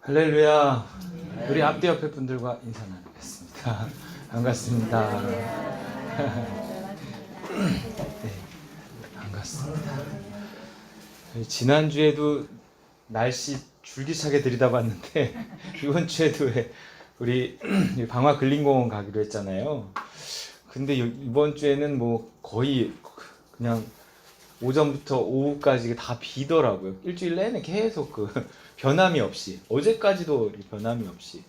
할렐루야. 우리 앞뒤 옆에 분들과 인사 나누겠습니다. 반갑습니다. 네, 반갑습니다. 지난주에도 날씨 줄기차게 들이다봤는데 이번 주에도 우리 방화 근린공원 가기로 했잖아요. 근데 이번 주에는 뭐 거의 그냥 오전부터 오후까지 다 비더라고요. 일주일 내내 계속 변함이 없이, 어제까지도 변함이 없이.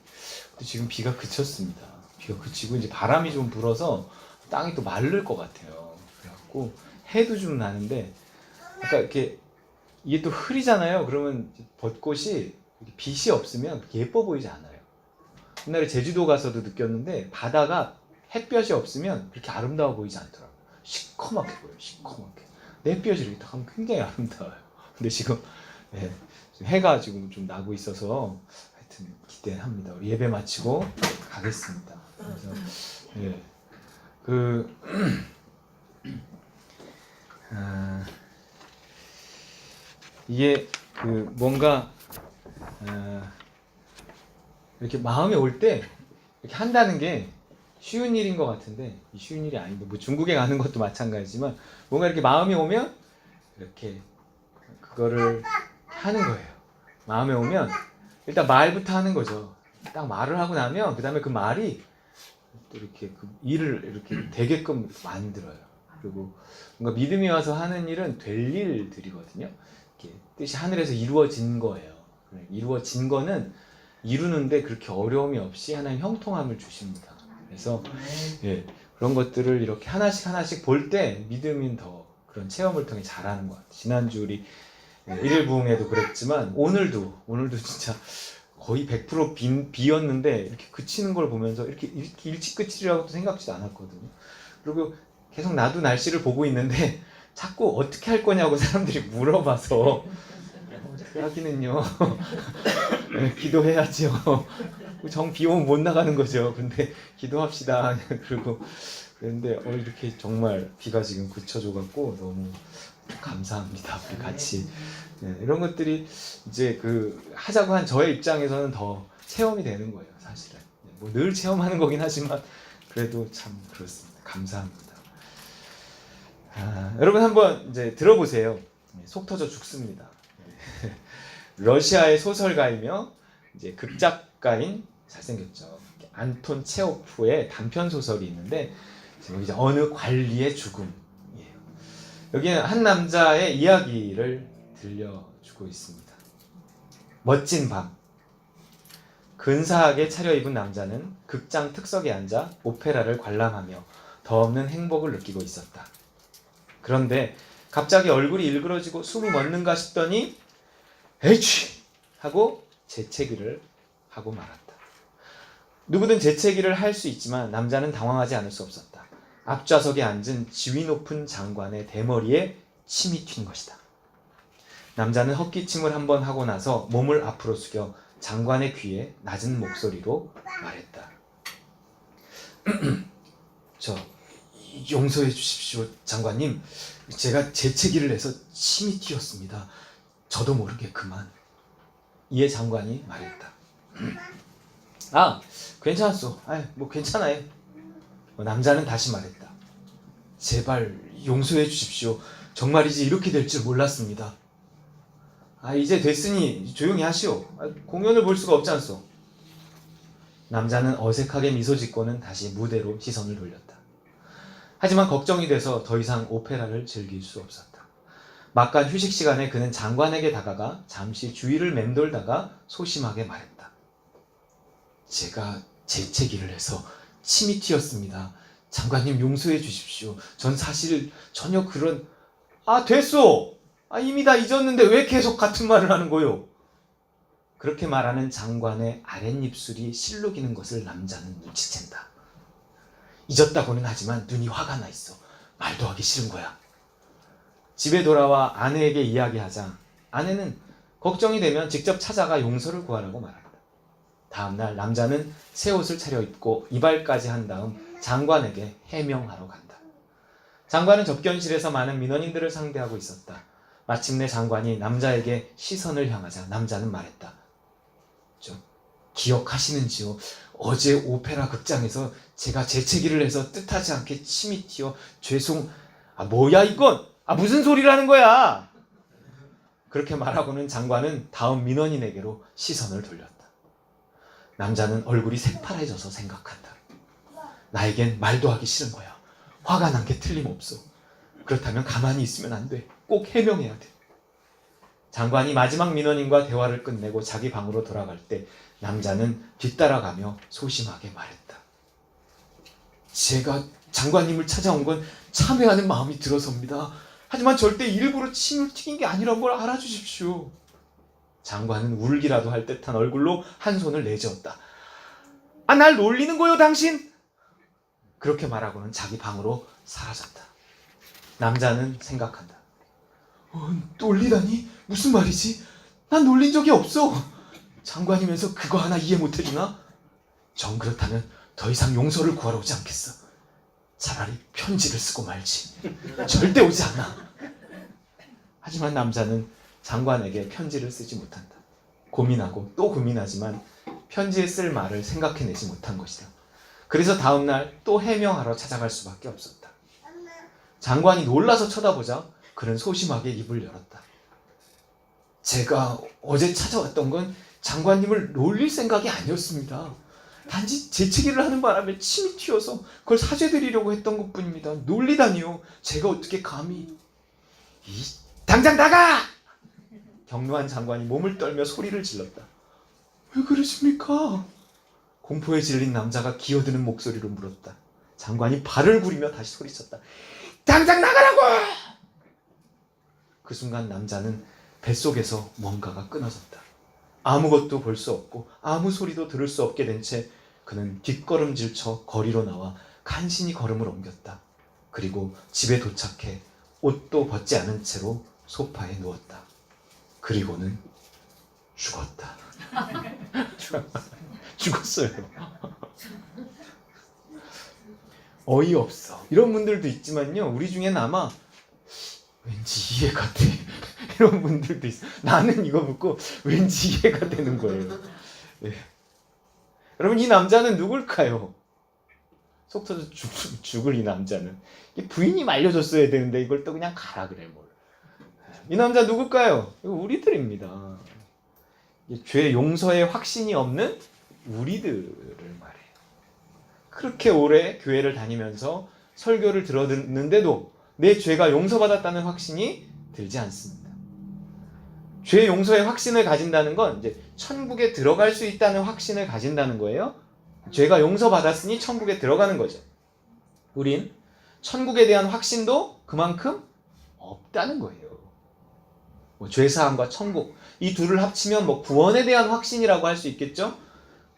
근데 지금 비가 그쳤습니다. 비가 그치고 이제 바람이 좀 불어서 땅이 또 마를 것 같아요. 그래갖고 해도 좀 나는데, 아까 이렇게 이게 또 흐리잖아요. 그러면 벚꽃이 빛이 없으면 예뻐 보이지 않아요. 옛날에 제주도 가서도 느꼈는데 바다가 햇볕이 없으면 그렇게 아름다워 보이지 않더라고요. 시커멓게 보여요. 시커멓게. 햇볕이 이렇게 딱 하면 굉장히 아름다워요. 근데 지금 해가 지금 좀 나고 있어서 하여튼 기대합니다. 우리 예배 마치고 가겠습니다. 그래서 이게 뭔가 이렇게 마음에 올 때 이렇게 한다는 게 쉬운 일인 것 같은데 쉬운 일이 아닌데, 뭐 중국에 가는 것도 마찬가지지만 뭔가 이렇게 마음이 오면 이렇게 그거를 하는 거예요. 마음에 오면 일단 말부터 하는 거죠. 딱 말을 하고 나면 그 다음에 그 말이 또 이렇게 그 일을 이렇게 되게끔 만들어요. 그리고 뭔가 믿음이 와서 하는 일은 될 일들이거든요. 이렇게 뜻이 하늘에서 이루어진 거예요. 이루어진 거는 이루는데 그렇게 어려움이 없이 하나님 형통함을 주십니다. 그래서 그런 것들을 이렇게 하나씩 볼 때 믿음인 더 그런 체험을 통해 잘하는 것 같아요. 지난주 우리 일일 부흥회도 그랬지만 오늘도 진짜 거의 100% 비였는데 이렇게 그치는 걸 보면서 이렇게 일찍 그치리라고도 생각지도 않았거든요. 그리고 계속 나도 날씨를 보고 있는데 자꾸 어떻게 할 거냐고 사람들이 물어봐서 하기는요. 기도해야죠. 정 비 오면 못 나가는 거죠. 근데 기도합시다. 그리고 그런데 이렇게 정말 비가 지금 그쳐줘갖고 너무 감사합니다. 우리 같이 이런 것들이 이제 하자고 한 저의 입장에서는 더 체험이 되는 거예요. 사실은 뭐 늘 체험하는 거긴 하지만 그래도 참 그렇습니다. 감사합니다. 여러분 한번 이제 들어보세요. 속 터져 죽습니다. 러시아의 소설가이며 이제 극작가인, 잘생겼죠, 안톤 체호프의 단편 소설이 있는데 여기 어느 관리의 죽음이에요. 여기는 한 남자의 이야기를 들려주고 있습니다. 멋진 밤, 근사하게 차려입은 남자는 극장 특석에 앉아 오페라를 관람하며 더없는 행복을 느끼고 있었다. 그런데 갑자기 얼굴이 일그러지고 숨이 멎는가 싶더니 에이치! 하고 재채기를 하고 말았다. 누구든 재채기를 할 수 있지만 남자는 당황하지 않을 수 없었다. 앞좌석에 앉은 지위 높은 장관의 대머리에 침이 튄 것이다. 남자는 헛기침을 한번 하고 나서 몸을 앞으로 숙여 장관의 귀에 낮은 목소리로 말했다. 용서해 주십시오, 장관님. 제가 재채기를 해서 침이 튀었습니다. 저도 모르게 그만. 이에 장관이 말했다. 괜찮았어. 뭐 괜찮아요. 남자는 다시 말했다. 제발 용서해 주십시오. 정말이지 이렇게 될 줄 몰랐습니다. 이제 됐으니 조용히 하시오. 공연을 볼 수가 없지 않소. 남자는 어색하게 미소 짓고는 다시 무대로 시선을 돌렸다. 하지만 걱정이 돼서 더 이상 오페라를 즐길 수 없었다. 막간 휴식 시간에 그는 장관에게 다가가 잠시 주위를 맴돌다가 소심하게 말했다. 제가 재채기를 해서 침이 튀었습니다. 장관님 용서해 주십시오. 전 사실 전혀 그런... 됐소! 이미 다 잊었는데 왜 계속 같은 말을 하는 거요? 그렇게 말하는 장관의 아랫입술이 실룩이는 것을 남자는 눈치챈다. 잊었다고는 하지만 눈이 화가 나 있어. 말도 하기 싫은 거야. 집에 돌아와 아내에게 이야기하자 아내는 걱정이 되면 직접 찾아가 용서를 구하라고 말한다. 다음날 남자는 새 옷을 차려입고 이발까지 한 다음 장관에게 해명하러 간다. 장관은 접견실에서 많은 민원인들을 상대하고 있었다. 마침내 장관이 남자에게 시선을 향하자 남자는 말했다. 물었죠. 기억하시는지요? 어제 오페라 극장에서 제가 재채기를 해서 뜻하지 않게 침이 튀어 뭐야 이건? 무슨 소리를 하는 거야? 그렇게 말하고는 장관은 다음 민원인에게로 시선을 돌렸다. 남자는 얼굴이 새파래져서 생각한다. 나에겐 말도 하기 싫은 거야. 화가 난 게 틀림없어. 그렇다면 가만히 있으면 안 돼. 꼭 해명해야 돼. 장관이 마지막 민원인과 대화를 끝내고 자기 방으로 돌아갈 때 남자는 뒤따라가며 소심하게 말했다. 제가 장관님을 찾아온 건 참회하는 마음이 들어서입니다. 하지만 절대 일부러 침을 튀긴 게 아니란 걸 알아주십시오. 장관은 울기라도 할 듯한 얼굴로 한 손을 내저었다. 날 놀리는 거요, 당신? 그렇게 말하고는 자기 방으로 사라졌다. 남자는 생각한다. 놀리다니? 무슨 말이지? 난 놀린 적이 없어. 장관이면서 그거 하나 이해 못해주나? 정 그렇다면 더 이상 용서를 구하러 오지 않겠어. 차라리 편지를 쓰고 말지. 절대 오지 않아. 하지만 남자는 장관에게 편지를 쓰지 못한다. 고민하고 또 고민하지만 편지에 쓸 말을 생각해내지 못한 것이다. 그래서 다음날 또 해명하러 찾아갈 수밖에 없었다. 장관이 놀라서 쳐다보자 그는 소심하게 입을 열었다. 제가 어제 찾아왔던 건 장관님을 놀릴 생각이 아니었습니다. 단지 재채기를 하는 바람에 침이 튀어서 그걸 사죄드리려고 했던 것뿐입니다. 놀리다니요. 제가 어떻게 감히... 당장 나가! 경로한 장관이 몸을 떨며 소리를 질렀다. 왜 그러십니까? 공포에 질린 남자가 기어드는 목소리로 물었다. 장관이 발을 구리며 다시 소리쳤다. 당장 나가라고! 그 순간 남자는 뱃속에서 뭔가가 끊어졌다. 아무것도 볼 수 없고 아무 소리도 들을 수 없게 된 채 그는 뒷걸음질쳐 거리로 나와 간신히 걸음을 옮겼다. 그리고 집에 도착해 옷도 벗지 않은 채로 소파에 누웠다. 그리고는 죽었다. 죽었어요. 어이없어. 이런 분들도 있지만요. 우리 중에는 아마 왠지 이해가 돼. 이런 분들도 있어. 나는 이거 묻고 왠지 이해가 되는 거예요. 네. 여러분 이 남자는 누굴까요? 속 터져 죽을 이 남자는. 부인이 말려줬어야 되는데 이걸 또 그냥 가라 그래 뭘. 이 남자 누굴까요? 이거 우리들입니다. 죄 용서에 확신이 없는 우리들을 말해요. 그렇게 오래 교회를 다니면서 설교를 들었는데도 내 죄가 용서받았다는 확신이 들지 않습니다. 죄 용서의 확신을 가진다는 건 이제 천국에 들어갈 수 있다는 확신을 가진다는 거예요. 죄가 용서받았으니 천국에 들어가는 거죠. 우린 천국에 대한 확신도 그만큼 없다는 거예요. 죄사함과 천국 이 둘을 합치면 구원에 대한 확신이라고 할 수 있겠죠.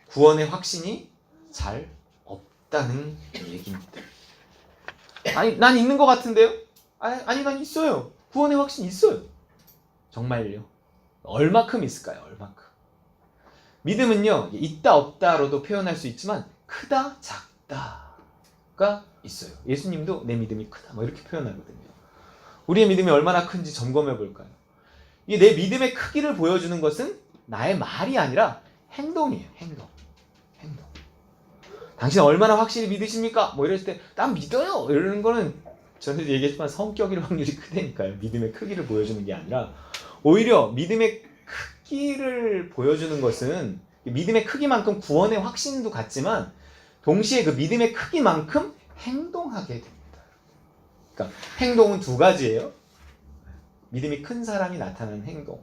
구원의 확신이 잘 없다는 얘기입니다. 아니 난 있는 것 같은데요? 아니 난 있어요. 구원의 확신 있어요. 정말요? 얼마큼 있을까요? 얼마큼? 믿음은요 있다 없다로도 표현할 수 있지만 크다 작다가 있어요. 예수님도 내 믿음이 크다 이렇게 표현하거든요. 우리의 믿음이 얼마나 큰지 점검해 볼까요? 이 내 믿음의 크기를 보여주는 것은 나의 말이 아니라 행동이에요. 행동. 당신 얼마나 확실히 믿으십니까? 이랬을 때 난 믿어요. 이러는 거는 전에도 얘기했지만 성격일 확률이 크다니까요. 믿음의 크기를 보여주는 게 아니라 오히려 믿음의 크기를 보여주는 것은 믿음의 크기만큼 구원의 확신도 같지만 동시에 그 믿음의 크기만큼 행동하게 됩니다. 그러니까 행동은 두 가지예요. 믿음이 큰 사람이 나타나는 행동.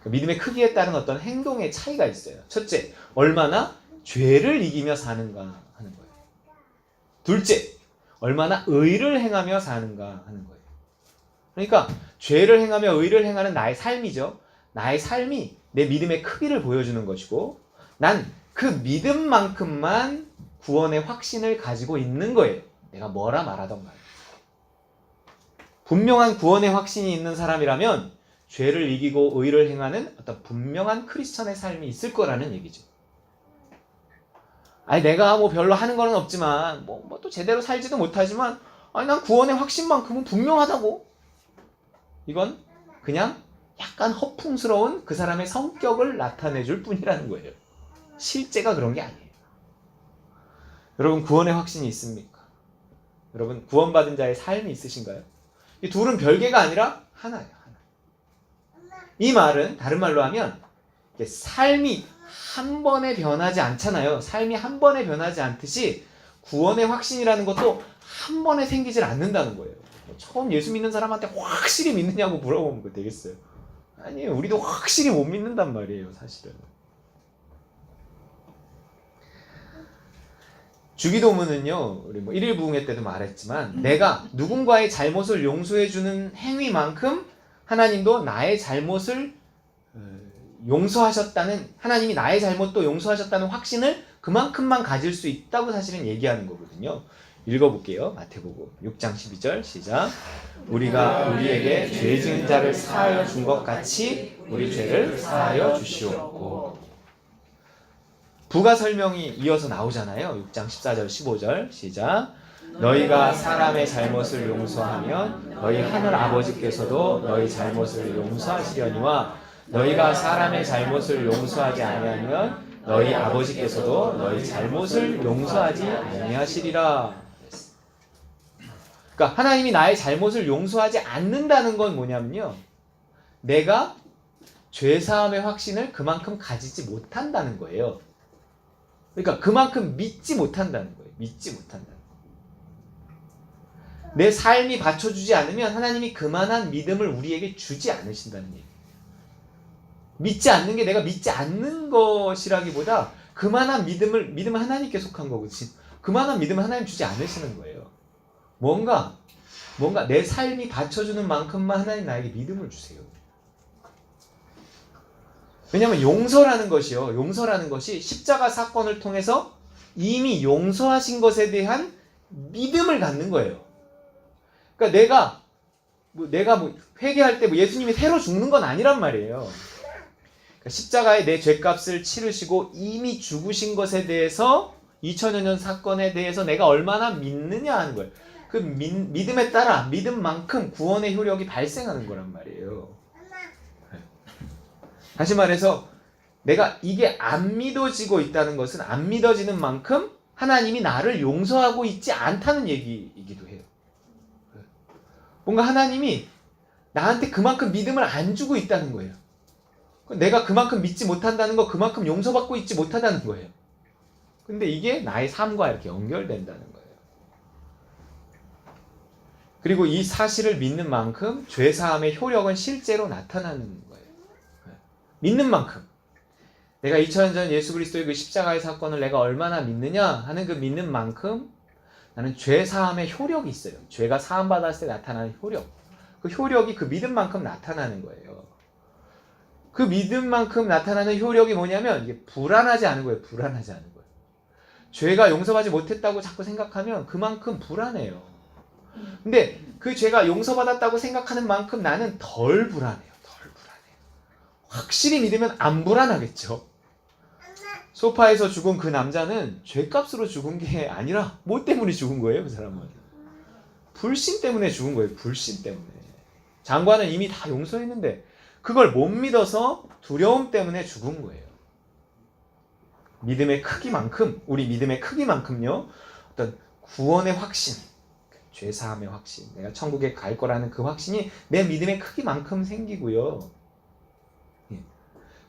믿음의 크기에 따른 어떤 행동의 차이가 있어요. 첫째, 얼마나 죄를 이기며 사는가 하는 거예요. 둘째, 얼마나 의를 행하며 사는가 하는 거예요. 그러니까 죄를 행하며 의를 행하는 나의 삶이죠. 나의 삶이 내 믿음의 크기를 보여주는 것이고 난 그 믿음만큼만 구원의 확신을 가지고 있는 거예요. 내가 뭐라 말하던 간에. 분명한 구원의 확신이 있는 사람이라면 죄를 이기고 의를 행하는 어떤 분명한 크리스천의 삶이 있을 거라는 얘기죠. 내가 별로 하는 거는 없지만 또 제대로 살지도 못하지만 난 구원의 확신만큼은 분명하다고. 이건 그냥 약간 허풍스러운 그 사람의 성격을 나타내줄 뿐이라는 거예요. 실제가 그런 게 아니에요. 여러분 구원의 확신이 있습니까? 여러분 구원받은 자의 삶이 있으신가요? 이 둘은 별개가 아니라 하나예요. 하나. 이 말은 다른 말로 하면 삶이 한 번에 변하지 않잖아요. 삶이 한 번에 변하지 않듯이 구원의 확신이라는 것도 한 번에 생기질 않는다는 거예요. 처음 예수 믿는 사람한테 확실히 믿느냐고 물어보면 그거 되겠어요? 아니에요. 우리도 확실히 못 믿는단 말이에요. 사실은. 주기도문은요. 우리 뭐 1일 부흥회 때도 말했지만 내가 누군가의 잘못을 용서해주는 행위만큼 하나님도 나의 잘못을 용서하셨다는, 하나님이 나의 잘못도 용서하셨다는 확신을 그만큼만 가질 수 있다고 사실은 얘기하는 거거든요. 읽어볼게요. 마태복음 6장 12절 시작. 우리가 우리에게 죄 지은 자를 사하여 준 것 같이 우리 죄를 사하여 주시옵고. 부가 설명이 이어서 나오잖아요. 6장 14절 15절 시작. 너희가 사람의 잘못을 용서하면 너희 하늘 아버지께서도 너희 잘못을 용서하시려니와 너희가 사람의 잘못을 용서하지 아니하면 너희 아버지께서도 너희 잘못을 용서하지 아니하시리라. 그러니까 하나님이 나의 잘못을 용서하지 않는다는 건 뭐냐면요. 내가 죄사함의 확신을 그만큼 가지지 못한다는 거예요. 그러니까 그만큼 믿지 못한다는 거예요. 믿지 못한다는 거예요. 내 삶이 받쳐주지 않으면 하나님이 그만한 믿음을 우리에게 주지 않으신다는 얘기예요. 믿지 않는 게 내가 믿지 않는 것이라기보다 그만한 믿음을 하나님께 속한 거거든요. 그만한 믿음을 하나님 주지 않으시는 거예요. 뭔가 내 삶이 받쳐주는 만큼만 하나님 나에게 믿음을 주세요. 왜냐하면 용서라는 것이 십자가 사건을 통해서 이미 용서하신 것에 대한 믿음을 갖는 거예요. 그러니까 내가 회개할 때 예수님이 새로 죽는 건 아니란 말이에요. 그러니까 십자가에 내 죄값을 치르시고 이미 죽으신 것에 대해서 2000여 년 사건에 대해서 내가 얼마나 믿느냐 하는 거예요. 그 믿음에 따라 믿음만큼 구원의 효력이 발생하는 거란 말이에요. 다시 말해서 내가 이게 안 믿어지고 있다는 것은 안 믿어지는 만큼 하나님이 나를 용서하고 있지 않다는 얘기이기도 해요. 뭔가 하나님이 나한테 그만큼 믿음을 안 주고 있다는 거예요. 내가 그만큼 믿지 못한다는 거, 그만큼 용서받고 있지 못하다는 거예요. 근데 이게 나의 삶과 이렇게 연결된다는 거예요. 그리고 이 사실을 믿는 만큼 죄사함의 효력은 실제로 나타나는 거예요. 믿는 만큼. 내가 2000년 전 예수 그리스도의 그 십자가의 사건을 내가 얼마나 믿느냐 하는 그 믿는 만큼 나는 죄사함의 효력이 있어요. 죄가 사함받았을 때 나타나는 효력. 그 효력이 그 믿음만큼 나타나는 거예요. 그 믿음만큼 나타나는 효력이 뭐냐면 이게 불안하지 않은 거예요. 불안하지 않은 거예요. 죄가 용서받지 못했다고 자꾸 생각하면 그만큼 불안해요. 근데 그 죄가 용서받았다고 생각하는 만큼 나는 덜 불안해요. 덜 불안해요. 확실히 믿으면 안 불안하겠죠. 소파에서 죽은 그 남자는 죄값으로 죽은 게 아니라 뭐 때문에 죽은 거예요? 그 사람은 불신 때문에 죽은 거예요. 불신 때문에. 장관은 이미 다 용서했는데 그걸 못 믿어서 두려움 때문에 죽은 거예요. 믿음의 크기만큼, 우리 믿음의 크기만큼요, 어떤 구원의 확신, 죄사함의 확신, 내가 천국에 갈 거라는 그 확신이 내 믿음의 크기만큼 생기고요.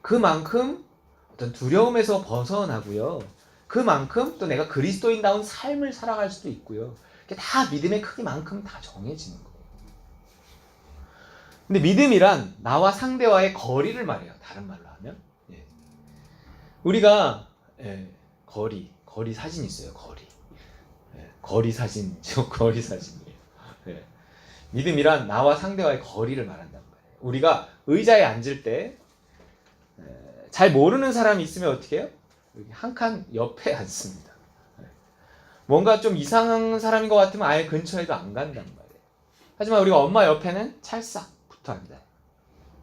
그만큼 어떤 두려움에서 벗어나고요. 그만큼 또 내가 그리스도인다운 삶을 살아갈 수도 있고요. 이게 다 믿음의 크기만큼 다 정해지는 거예요. 근데 믿음이란 나와 상대와의 거리를 말해요. 다른 말로 하면. 우리가 거리 사진 있어요. 거리 사진이죠. 거리 사진이에요. 믿음이란 나와 상대와의 거리를 말한단 말이에요. 우리가 의자에 앉을 때 잘 모르는 사람이 있으면 어떻게 해요? 한 칸 옆에 앉습니다. 뭔가 좀 이상한 사람인 것 같으면 아예 근처에도 안 간단 말이에요. 하지만 우리가 엄마 옆에는 찰싹 붙어 앉아요.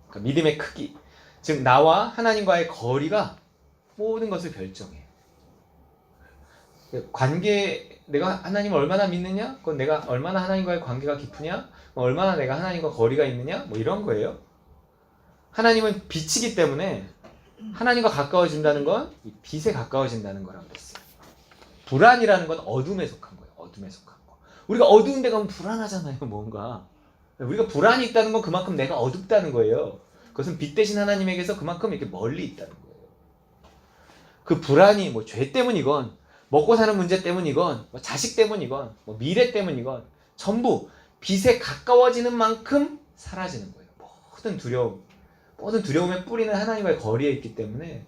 그러니까 믿음의 크기, 즉 나와 하나님과의 거리가 모든 것을 결정해요. 관계, 내가 하나님을 얼마나 믿느냐? 그건 내가 얼마나 하나님과의 관계가 깊으냐? 얼마나 내가 하나님과 거리가 있느냐? 뭐 이런 거예요. 하나님은 빛이기 때문에 하나님과 가까워진다는 건 이 빛에 가까워진다는 거라고 그랬어요. 불안이라는 건 어둠에 속한 거예요. 어둠에 속한 거. 우리가 어두운 데 가면 불안하잖아요. 뭔가. 우리가 불안이 있다는 건 그만큼 내가 어둡다는 거예요. 그것은 빛 대신 하나님에게서 그만큼 이렇게 멀리 있다는 거예요. 그 불안이 뭐 죄 때문이건 먹고 사는 문제 때문이건 뭐 자식 때문이건 뭐 미래 때문이건 전부 빛에 가까워지는 만큼 사라지는 거예요. 모든 두려움의 뿌리는 하나님과의 거리에 있기 때문에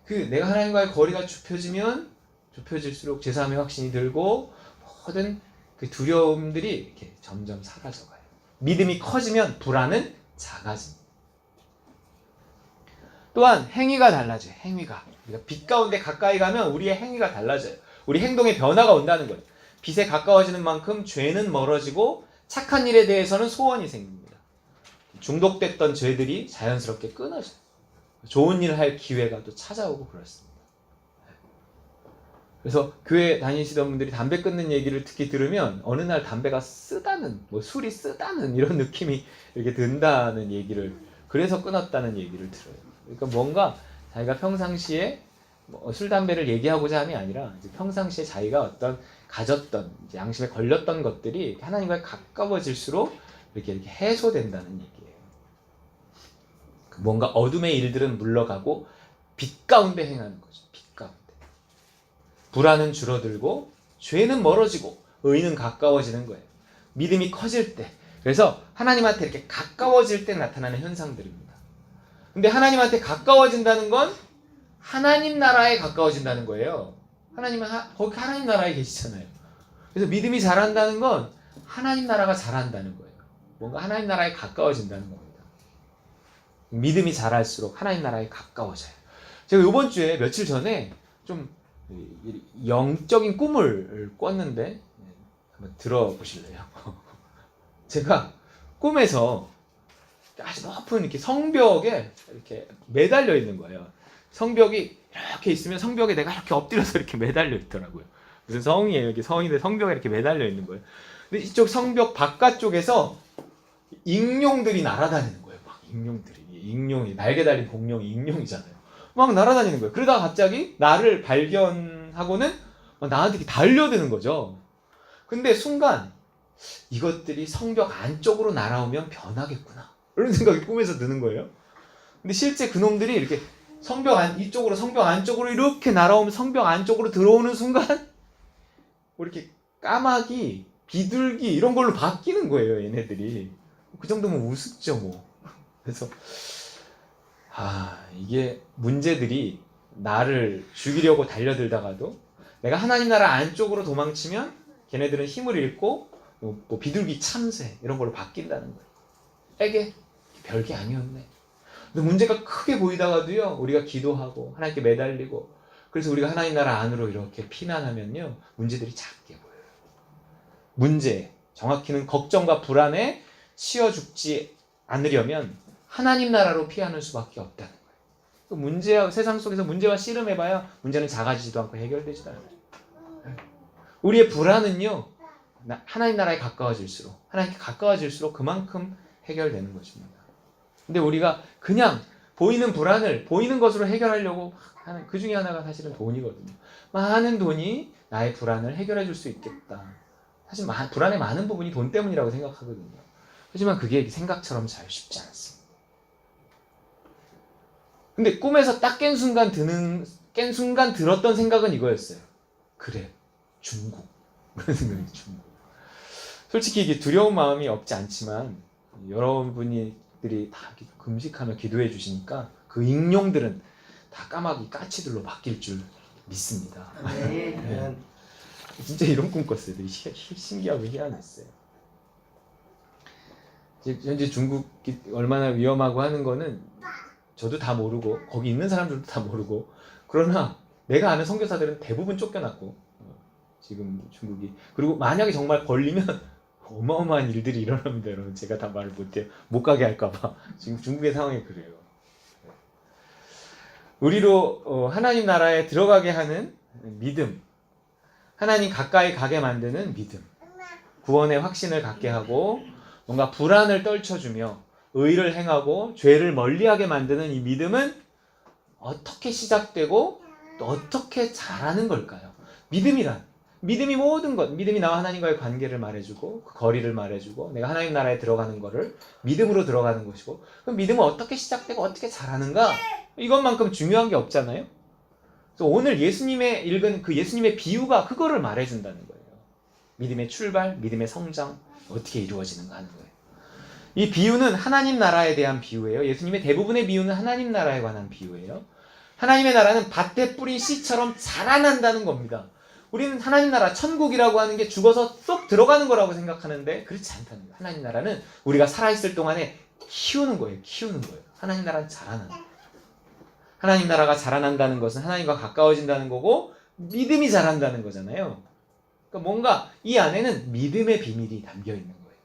그 내가 하나님과의 거리가 좁혀지면 좁혀질수록 제사함의 확신이 들고 모든 그 두려움들이 이렇게 점점 사라져가요. 믿음이 커지면 불안은 작아집니다. 또한 행위가 달라져요. 행위가. 우리가 빛 가운데 가까이 가면 우리의 행위가 달라져요. 우리 행동에 변화가 온다는 거예요. 빛에 가까워지는 만큼 죄는 멀어지고 착한 일에 대해서는 소원이 생깁니다. 중독됐던 죄들이 자연스럽게 끊어져요. 좋은 일을 할 기회가 또 찾아오고 그렇습니다. 그래서 교회 다니시던 분들이 담배 끊는 얘기를 특히 들으면 어느 날 담배가 쓰다는, 뭐 술이 쓰다는 이런 느낌이 이렇게 든다는 얘기를, 그래서 끊었다는 얘기를 들어요. 그러니까 뭔가 자기가 평상시에 술, 담배를 얘기하고자 함이 아니라 이제 평상시에 자기가 어떤 가졌던 이제 양심에 걸렸던 것들이 하나님과 가까워질수록 이렇게 해소된다는 얘기예요. 뭔가 어둠의 일들은 물러가고 빛 가운데 행하는 거죠. 빛 가운데. 불안은 줄어들고 죄는 멀어지고 의는 가까워지는 거예요. 믿음이 커질 때. 그래서 하나님한테 이렇게 가까워질 때 나타나는 현상들입니다. 근데 하나님한테 가까워진다는 건 하나님 나라에 가까워진다는 거예요. 하나님은 거기 하나님 나라에 계시잖아요. 그래서 믿음이 자란다는 건 하나님 나라가 자란다는 거예요. 뭔가 하나님 나라에 가까워진다는 겁니다. 믿음이 자랄수록 하나님 나라에 가까워져요. 제가 이번 주에 며칠 전에 좀 영적인 꿈을 꿨는데 한번 들어보실래요? 제가 꿈에서 아주 높은 이렇게 성벽에 이렇게 매달려 있는 거예요. 성벽이 이렇게 있으면 성벽에 내가 이렇게 엎드려서 이렇게 매달려 있더라고요. 무슨 성이에요? 이렇게 성인데 성벽에 이렇게 매달려 있는 거예요. 근데 이쪽 성벽 바깥쪽에서 익룡들이 날아다니는 거예요. 막 익룡이 날개 달린 공룡이 익룡이잖아요. 막 날아다니는 거예요. 그러다가 갑자기 나를 발견하고는 막 나한테 이렇게 달려드는 거죠. 근데 순간 이것들이 성벽 안쪽으로 날아오면 변하겠구나, 이런 생각이 꿈에서 드는 거예요. 근데 실제 그놈들이 이렇게 성벽 안쪽으로 이렇게 날아오면 성벽 안쪽으로 들어오는 순간 이렇게 까마귀, 비둘기 이런 걸로 바뀌는 거예요. 얘네들이. 그 정도면 우습죠 뭐. 그래서 이게 문제들이 나를 죽이려고 달려들다가도 내가 하나님 나라 안쪽으로 도망치면 걔네들은 힘을 잃고 뭐 비둘기 참새 이런 걸로 바뀐다는 거예요. 에게 별게 아니었네. 근데 문제가 크게 보이다가도요, 우리가 기도하고 하나님께 매달리고, 그래서 우리가 하나님 나라 안으로 이렇게 피난하면요, 문제들이 작게 보여요. 문제, 정확히는 걱정과 불안에 치여 죽지 않으려면 하나님 나라로 피하는 수밖에 없다는 거예요. 세상 속에서 문제와 씨름해봐야 문제는 작아지지도 않고 해결되지도 않아요. 우리의 불안은요, 하나님 나라에 가까워질수록, 하나님께 가까워질수록 그만큼 해결되는 것입니다. 근데 우리가 그냥 보이는 불안을 보이는 것으로 해결하려고 하는, 그 중에 하나가 사실은 돈이거든요. 많은 돈이 나의 불안을 해결해 줄 수 있겠다. 사실 불안의 많은 부분이 돈 때문이라고 생각하거든요. 하지만 그게 생각처럼 잘 쉽지 않습니다. 근데 꿈에서 딱 깬 순간 들었던 생각은 이거였어요. 그래, 중국. 그런 생각이 중국. 솔직히 이게 두려운 마음이 없지 않지만 여러분들이 다 금식하며 기도해 주시니까 그 익룡들은 다 까마귀 까치들로 바뀔 줄 믿습니다. 네. 진짜 이런 꿈 꿨어요. 되게 신기하고 희한했어요. 현재 중국이 얼마나 위험하고 하는 거는 저도 다 모르고 거기 있는 사람들도 다 모르고, 그러나 내가 아는 선교사들은 대부분 쫓겨났고 지금 중국이, 그리고 만약에 정말 걸리면 어마어마한 일들이 일어납니다. 여러분, 제가 다 말을 못해요. 못 가게 할까봐. 지금 중국의 상황이 그래요. 우리로 하나님 나라에 들어가게 하는 믿음, 하나님 가까이 가게 만드는 믿음, 구원의 확신을 갖게 하고 뭔가 불안을 떨쳐주며 의를 행하고 죄를 멀리하게 만드는 이 믿음은 어떻게 시작되고 또 어떻게 자라는 걸까요? 믿음이 모든 것, 믿음이 나와 하나님과의 관계를 말해주고 그 거리를 말해주고 내가 하나님 나라에 들어가는 거를 믿음으로 들어가는 것이고 그럼 믿음은 어떻게 시작되고 어떻게 자라는가? 이것만큼 중요한 게 없잖아요. 그래서 오늘 예수님의 읽은 그 예수님의 비유가 그거를 말해준다는 거예요. 믿음의 출발, 믿음의 성장 어떻게 이루어지는가 하는 거예요. 이 비유는 하나님 나라에 대한 비유예요. 예수님의 대부분의 비유는 하나님 나라에 관한 비유예요. 하나님의 나라는 밭에 뿌린 씨처럼 자라난다는 겁니다. 우리는 하나님 나라, 천국이라고 하는 게 죽어서 쏙 들어가는 거라고 생각하는데 그렇지 않다는 거예요. 하나님 나라는 우리가 살아있을 동안에 키우는 거예요. 하나님 나라는 자라난다. 하나님 나라가 자라난다는 것은 하나님과 가까워진다는 거고 믿음이 자란다는 거잖아요. 그러니까 뭔가 이 안에는 믿음의 비밀이 담겨 있는 거예요.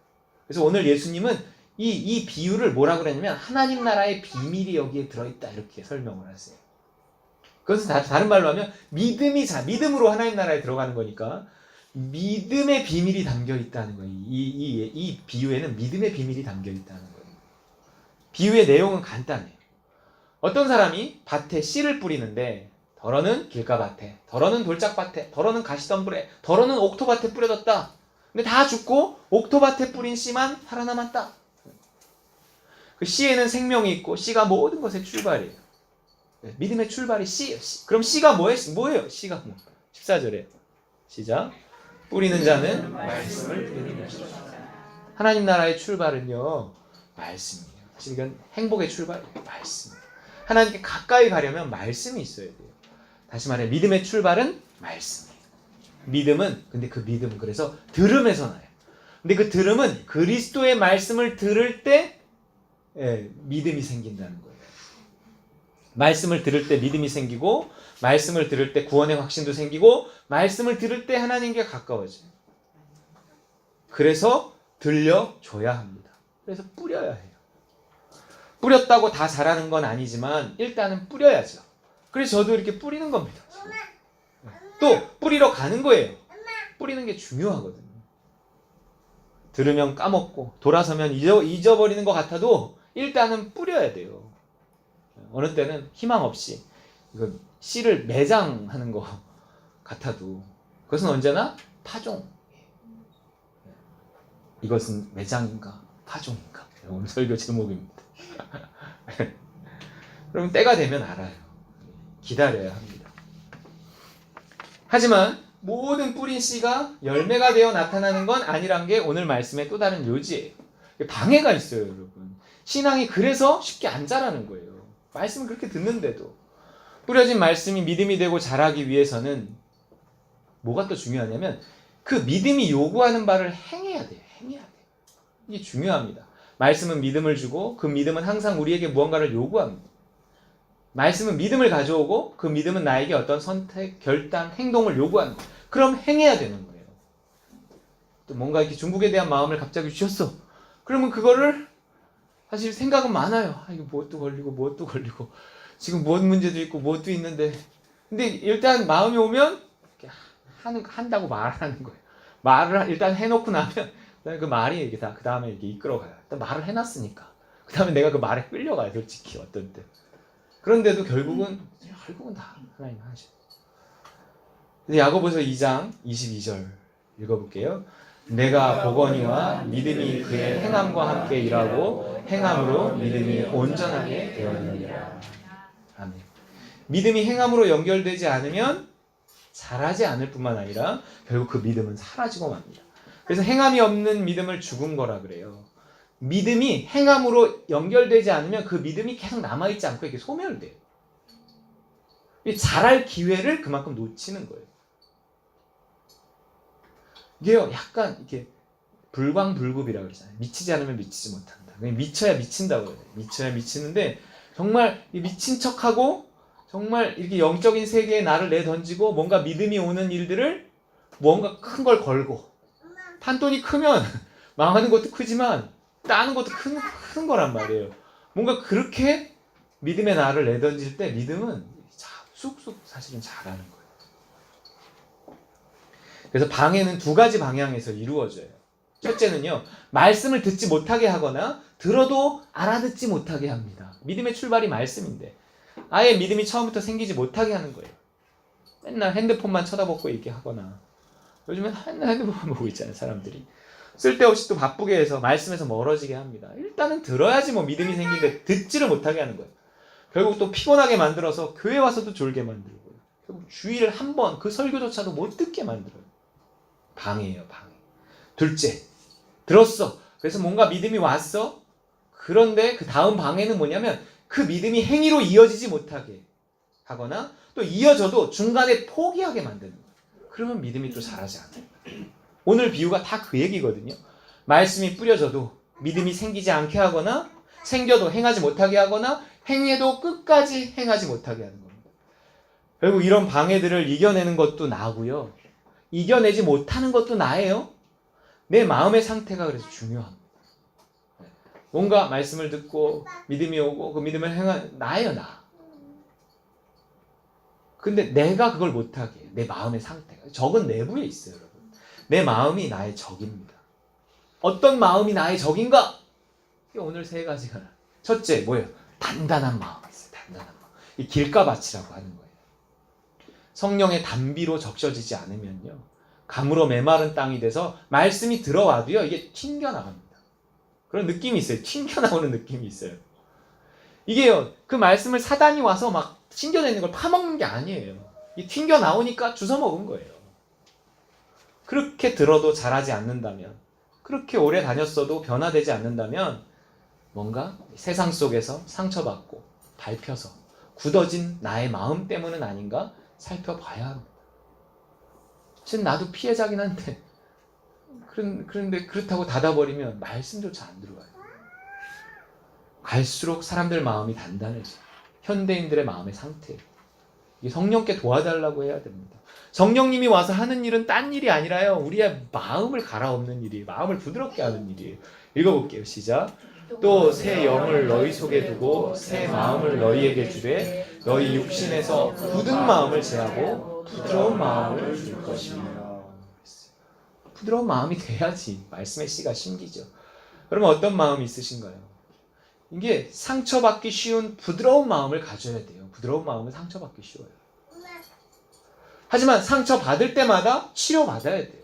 그래서 오늘 예수님은 이 비유를 뭐라고 그랬냐면 하나님 나라의 비밀이 여기에 들어있다 이렇게 설명을 하세요. 그것은 다른 말로 하면 믿음으로 하나님 나라에 들어가는 거니까 믿음의 비밀이 담겨 있다는 거예요. 이 비유에는 믿음의 비밀이 담겨 있다는 거예요. 비유의 내용은 간단해요. 어떤 사람이 밭에 씨를 뿌리는데 덜어는 길가밭에, 덜어는 돌짝밭에, 덜어는 가시덤불에, 덜어는 옥토밭에 뿌려졌다. 근데 다 죽고 옥토밭에 뿌린 씨만 살아남았다. 그 씨에는 생명이 있고 씨가 모든 것의 출발이에요. 믿음의 출발이 씨예요. 그럼 씨가 뭐예요? 씨가 뭐? 14절에 시작. 뿌리는 자는 말씀을 듣는 것이다. 하나님 나라의 출발은요 말씀이에요. 사실 이건 행복의 출발이에요. 말씀이에요. 하나님께 가까이 가려면 말씀이 있어야 돼요. 다시 말해 믿음의 출발은 말씀이에요. 근데 그 믿음은 그래서 들음에서 나요. 근데 그 들음은 그리스도의 말씀을 들을 때 믿음이 생긴다는 거예요. 말씀을 들을 때 믿음이 생기고 말씀을 들을 때 구원의 확신도 생기고 말씀을 들을 때 하나님께 가까워져요. 그래서 들려줘야 합니다. 그래서 뿌려야 해요. 뿌렸다고 다 자라는 건 아니지만 일단은 뿌려야죠. 그래서 저도 이렇게 뿌리는 겁니다. 또 뿌리러 가는 거예요. 뿌리는 게 중요하거든요. 들으면 까먹고 돌아서면 잊어버리는 것 같아도 일단은 뿌려야 돼요. 어느 때는 희망 없이 이거 씨를 매장하는 것 같아도 그것은 언제나 파종. 이것은 매장인가 파종인가 오늘 설교 제목입니다. 그럼 때가 되면 알아요. 기다려야 합니다. 하지만 모든 뿌린 씨가 열매가 되어 나타나는 건 아니란 게 오늘 말씀의 또 다른 요지예요. 방해가 있어요, 여러분. 신앙이 그래서 쉽게 안 자라는 거예요. 말씀을 그렇게 듣는데도. 뿌려진 말씀이 믿음이 되고 자라기 위해서는 뭐가 또 중요하냐면 그 믿음이 요구하는 바를 행해야 돼요. 이게 중요합니다. 말씀은 믿음을 주고 그 믿음은 항상 우리에게 무언가를 요구합니다. 말씀은 믿음을 가져오고 그 믿음은 나에게 어떤 선택, 결단, 행동을 요구하는 거예요. 그럼 행해야 되는 거예요. 또 뭔가 이렇게 중국에 대한 마음을 갑자기 주셨어. 그러면 그거를 사실 생각은 많아요. 이거 무엇도 걸리고 지금 무엇 문제도 있고 무엇도 있는데 근데 일단 마음이 오면 한다고 말하는 거예요. 말을 일단 해놓고 나면 그 말이 이게 다 그 다음에 이게 이끌어가요. 일단 말을 해놨으니까 그 다음에 내가 그 말에 끌려가요. 솔직히 어떤 때. 그런데도 결국은 다 하나님 하셔. 야고보서 2장 22절 읽어볼게요. 내가 보거니와 믿음이 그의 행함과 함께 일하고 행함으로 믿음이 온전하게 되었느니라. 아멘. 믿음이 행함으로 연결되지 않으면 자라지 않을 뿐만 아니라 결국 그 믿음은 사라지고 맙니다. 그래서 행함이 없는 믿음을 죽은 거라 그래요. 믿음이 행함으로 연결되지 않으면 그 믿음이 계속 남아있지 않고 이렇게 소멸돼요. 자랄 기회를 그만큼 놓치는 거예요. 이게요, 약간 이렇게 불광불급이라고 그러잖아요. 미치지 않으면 미치지 못한다. 미쳐야 미친다고 해요. 미쳐야 미치는데 정말 미친 척하고 정말 이렇게 영적인 세계에 나를 내던지고 뭔가 믿음이 오는 일들을 뭔가 큰 걸 걸고 판돈이 크면 망하는 것도 크지만 따는 것도 큰 거란 말이에요. 뭔가 그렇게 믿음의 나를 내던질 때 믿음은 쑥쑥 사실은 자라는 거예요. 그래서 방해는 두 가지 방향에서 이루어져요. 첫째는요, 말씀을 듣지 못하게 하거나 들어도 알아듣지 못하게 합니다. 믿음의 출발이 말씀인데 아예 믿음이 처음부터 생기지 못하게 하는 거예요. 맨날 핸드폰만 쳐다보고 얘기하거나 요즘엔 맨날 핸드폰만 보고 있잖아요. 사람들이 쓸데없이 또 바쁘게 해서 말씀에서 멀어지게 합니다. 일단은 들어야지 뭐 믿음이 생기는데 듣지를 못하게 하는 거예요. 결국 또 피곤하게 만들어서 교회 와서도 졸게 만들고요. 결국 주일을 한 번 그 설교조차도 못 듣게 만들어요. 방해예요, 방해. 둘째, 들었어. 그래서 뭔가 믿음이 왔어. 그런데 그 다음 방해는 뭐냐면 그 믿음이 행위로 이어지지 못하게 하거나 또 이어져도 중간에 포기하게 만드는 거예요. 그러면 믿음이 또 자라지 않아요. 오늘 비유가 다 그 얘기거든요. 말씀이 뿌려져도 믿음이 생기지 않게 하거나 생겨도 행하지 못하게 하거나 행해도 끝까지 행하지 못하게 하는 겁니다. 결국 이런 방해들을 이겨내는 것도 나고요. 이겨내지 못하는 것도 나예요. 내 마음의 상태가 그래서 중요합니다. 뭔가 말씀을 듣고 믿음이 오고 그 믿음을 행한 나예요, 나. 근데 내가 그걸 못하게 해. 내 마음의 상태가. 적은 내부에 있어요, 여러분. 내 마음이 나의 적입니다. 어떤 마음이 나의 적인가? 오늘 세 가지가. 첫째, 뭐예요? 단단한 마음이 있어요. 단단한 마음. 이 길가밭이라고 하는 거예요. 성령의 단비로 적셔지지 않으면요. 가물어 메마른 땅이 돼서 말씀이 들어와도요. 이게 튕겨나갑니다. 그런 느낌이 있어요. 튕겨나오는 느낌이 있어요. 이게요. 그 말씀을 사단이 와서 막 튕겨내는 걸 파먹는 게 아니에요. 이 튕겨나오니까 주워먹은 거예요. 그렇게 들어도 자라지 않는다면 그렇게 오래 다녔어도 변화되지 않는다면 뭔가 세상 속에서 상처받고 밟혀서 굳어진 나의 마음 때문은 아닌가 살펴봐야 합니다. 사실 나도 피해자긴 한데 그런데 그렇다고 닫아버리면 말씀조차 안 들어와요. 갈수록 사람들 마음이 단단해져요. 현대인들의 마음의 상태예요. 이게 성령께 도와달라고 해야 됩니다. 성령님이 와서 하는 일은 딴 일이 아니라요. 우리의 마음을 갈아엎는 일이에요. 마음을 부드럽게 하는 일이에요. 읽어볼게요. 시작. 또 새 영을 너희 속에 두고 새 마음을 너희에게 주되 너희 육신에서 굳은 마음을 제하고 부드러운 마음을 줄 것이며. 부드러운 마음이 돼야지 말씀의 씨가 심기죠. 그러면 어떤 마음이 있으신가요? 이게 상처받기 쉬운 부드러운 마음을 가져야 돼요. 부드러운 마음은 상처받기 쉬워요. 하지만 상처받을 때마다 치료받아야 돼요.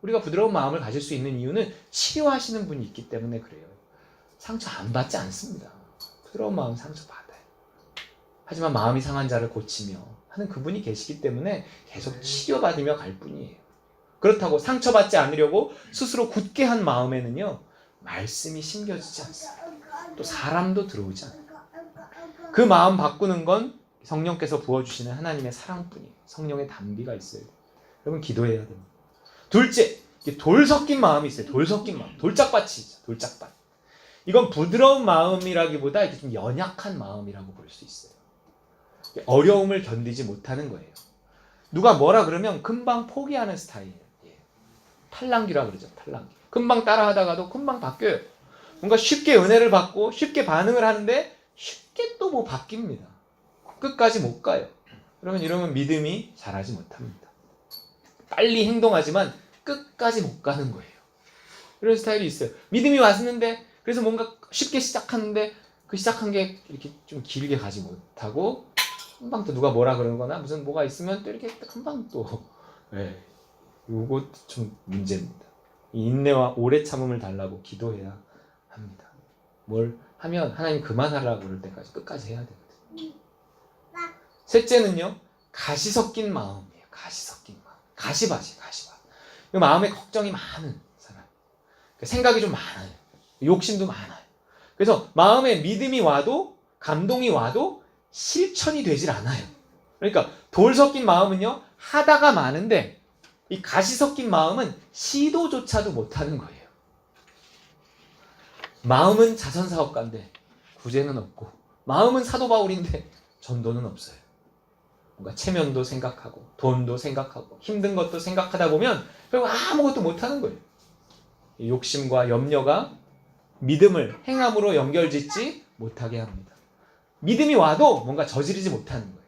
우리가 부드러운 마음을 가질 수 있는 이유는 치료하시는 분이 있기 때문에 그래요. 상처 안 받지 않습니다. 부드러운 마음 상처받아요. 하지만 마음이 상한 자를 고치며 하는 그분이 계시기 때문에 계속 치료받으며 갈 뿐이에요. 그렇다고 상처받지 않으려고 스스로 굳게 한 마음에는요. 말씀이 심겨지지 않습니다. 또 사람도 들어오지 않아요. 그 마음 바꾸는 건 성령께서 부어주시는 하나님의 사랑뿐이에요. 성령의 단비가 있어야 돼요. 여러분 기도해야 됩니다. 둘째, 돌 섞인 마음이 있어요. 돌 섞인 마음. 돌짝밭이 있죠. 돌짝밭. 이건 부드러운 마음이라기보다 이게 좀 연약한 마음이라고 볼 수 있어요. 어려움을 견디지 못하는 거예요. 누가 뭐라 그러면 금방 포기하는 스타일이에요. 탈랑귀라 그러죠. 탈랑귀. 금방 따라하다가도 금방 바뀌어요. 뭔가 쉽게 은혜를 받고 쉽게 반응을 하는데 쉽게 또 뭐 바뀝니다. 끝까지 못 가요. 이러면 믿음이 자라지 못합니다. 빨리 행동하지만 끝까지 못 가는 거예요. 이런 스타일이 있어요. 믿음이 왔는데 그래서 뭔가 쉽게 시작하는데 그 시작한 게 이렇게 좀 길게 가지 못하고 금방 또 누가 뭐라 그러는 거나 무슨 뭐가 있으면 또 이렇게 금방 또 요거 좀 문제입니다. 이 인내와 오래 참음을 달라고 기도해야 합니다. 뭘 하면 하나님 그만하라고 그럴 때까지 끝까지 해야 되거든요. 셋째는요. 가시 섞인 마음이에요. 가시 섞인 마음. 가시밭이에요. 가시밭. 이 마음에 걱정이 많은 사람. 생각이 좀 많아요. 욕심도 많아요. 그래서 마음에 믿음이 와도 감동이 와도 실천이 되질 않아요. 그러니까 돌 섞인 마음은요. 하다가 많은데 이 가시 섞인 마음은 시도조차도 못하는 거예요. 마음은 자선사업가인데 구제는 없고 마음은 사도 바울인데 전도는 없어요. 뭔가 체면도 생각하고 돈도 생각하고 힘든 것도 생각하다 보면 결국 아무것도 못하는 거예요. 이 욕심과 염려가 믿음을 행함으로 연결짓지 못하게 합니다. 믿음이 와도 뭔가 저지르지 못하는 거예요.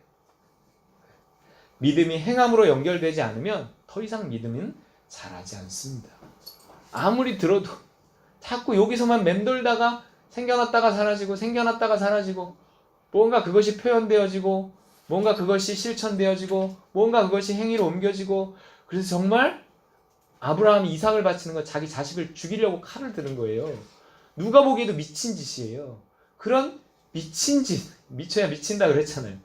믿음이 행함으로 연결되지 않으면 더 이상 믿음은 자라지 않습니다. 아무리 들어도 자꾸 여기서만 맴돌다가 생겨났다가 사라지고 생겨났다가 사라지고 뭔가 그것이 표현되어지고 뭔가 그것이 실천되어지고 뭔가 그것이 행위로 옮겨지고 그래서 정말 아브라함이 이삭을 바치는 거 자기 자식을 죽이려고 칼을 드는 거예요. 누가 보기에도 미친 짓이에요. 그런 미친 짓, 미쳐야 미친다 그랬잖아요.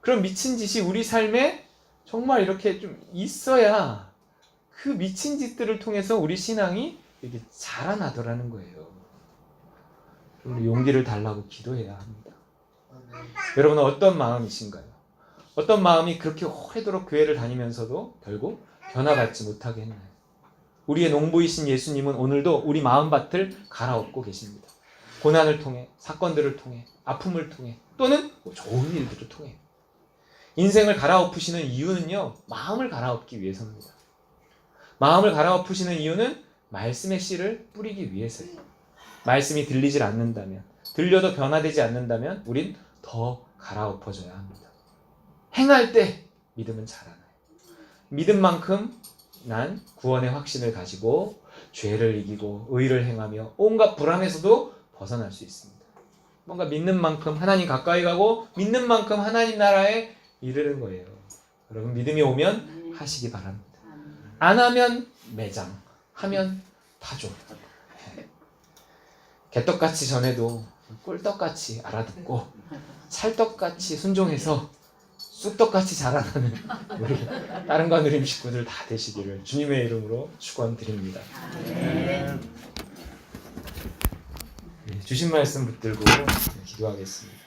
그런 미친 짓이 우리 삶에 정말 이렇게 좀 있어야 그 미친 짓들을 통해서 우리 신앙이 이렇게 자라나더라는 거예요. 우리 용기를 달라고 기도해야 합니다. 여러분은 어떤 마음이신가요? 어떤 마음이 그렇게 오래도록 교회를 다니면서도 결국 변화받지 못하게 했나요? 우리의 농부이신 예수님은 오늘도 우리 마음밭을 갈아엎고 계십니다. 고난을 통해, 사건들을 통해, 아픔을 통해, 또는 좋은 일들을 통해. 인생을 갈아엎으시는 이유는요, 마음을 갈아엎기 위해서입니다. 마음을 갈아엎으시는 이유는 말씀의 씨를 뿌리기 위해서예요. 말씀이 들리질 않는다면, 들려도 변화되지 않는다면 우린 더 갈아엎어져야 합니다. 행할 때 믿음은 자라나요. 믿음만큼 난 구원의 확신을 가지고 죄를 이기고 의를 행하며 온갖 불안에서도 벗어날 수 있습니다. 뭔가 믿는 만큼 하나님 가까이 가고 믿는 만큼 하나님 나라에 이르는 거예요. 여러분 믿음이 오면 하시기 바랍니다. 안 하면 매장, 하면 타조. 개떡같이 전해도 꿀떡같이 알아듣고 찰떡같이 순종해서 쑥떡같이 자라나는 우리 다른과 누림 식구들 다 되시기를 주님의 이름으로 축원드립니다. 주신 말씀 붙들고 기도하겠습니다.